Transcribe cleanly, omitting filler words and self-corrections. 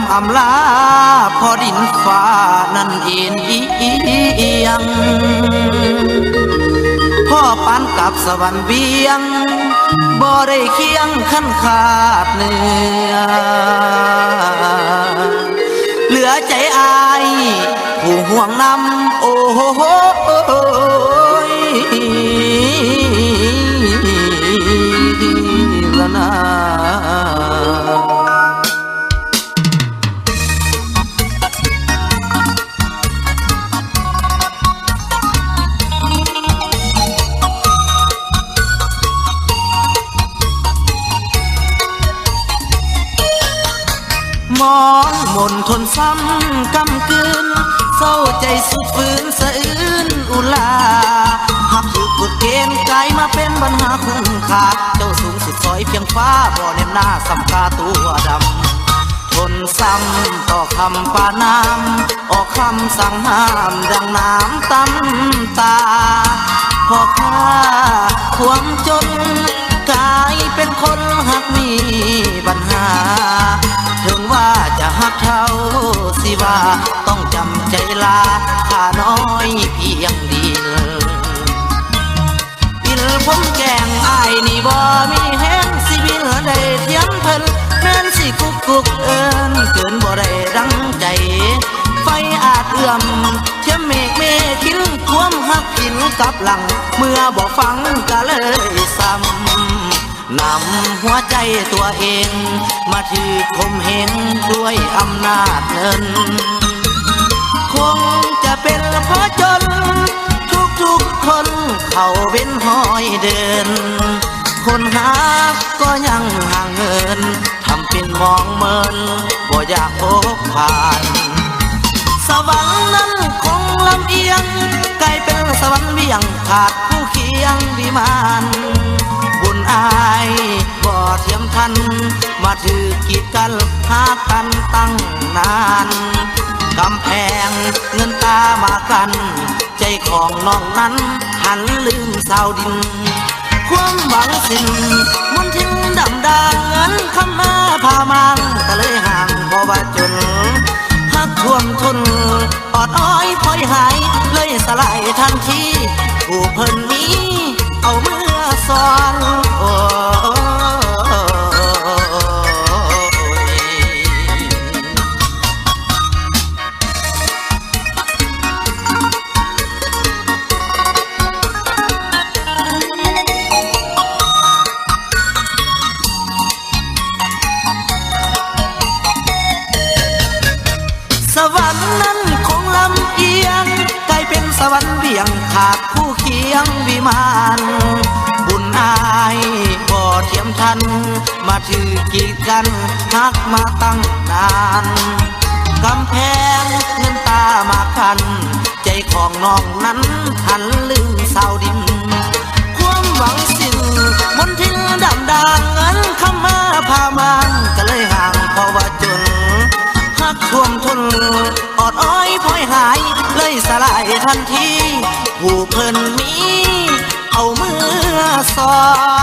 ำอำลาพอดินฟ้านั่นเอ็นเอียงพ่อปันกับสวรรค์เบียงบ่ได้เคียงขั้นขาดเนื้อเหลือใจอายผู้ห่วงนำโอ้โหละนามองมนทนซ้ำกำกืนเศร้าใจสุดฝืนสะอื้นอุลาหักถือกดเกณฑ์กลายมาเป็นปัญหาคุ้มค่าเจ้าสูงสุดซอยเพียงฟ้าบ่เน็บหน้าสัมกาตัวดำทนซ้ำต่อคำปาน้ำออกคำสั่งห้ามดังน้ำตำตาพอข้าความจนกลายเป็นคนหักมีปัญหาถึงว่าจะหักเท่าสิว่าต้องจำใจลาข้าน้อยเพียงเดียวอิลผมแกงอายนี่บ่มีแห้งสิบินได้เทียมเพิ่นแม่นสิกุกเอิ้นเกินบ่ได้ดังใจไฟอาจเอื้อมเทียมเมฆเมคินความหักกินกับหลังเมื่อบ่ฟังก็เลยซ้ำนำหัวใจตัวเองมาถือข่มเหงด้วยอำนาจเงินคงจะเป็นเพราะจนทุกคนเขาเป็นห้อยเดินคนหาก็ยังห่างเหินทำเป็นมองเมินบ่อยากพบผ่านสวรรค์นั้นคงลำเอียงกลายเป็นสวรรค์เบี่ยงขาดผู้เคียงวิมานบุญอายบ่เทียมทันมาถือกีดกันหากันตั้งนานกำแพงเงินตามากันใจของน้องนั้นหันลืมสาวดินความหวังสิ้นมนทินดำดาเงินคำมาพามังก็เลยห่างเพราะว่าจนหักท่วมทนอดอ้อยพลอยหายเลยสลายทันทีผู้เพิ่นมีเอาเมื่อซ้อนโอ้สวรรค์นั้นคงลำเอียงกลายเป็นสวรรค์เบี่ยงขาดคู่เคียงวิมานบุญอายบ่เทียมทันมาถือกีดกันหักมาตั้งนานกำแพงเงินตามาคันใจของน้องนั้นหันลืมสาวดินความหวังสิ้นมนทินดำดางเงินคำมาพามันก็เลยห่างเพราะว่าจนหักท่วมทนอดอ้อยพลอยหายเลยสลายทันทีผู้เพิ่นมีเอาเมื่อซ้อน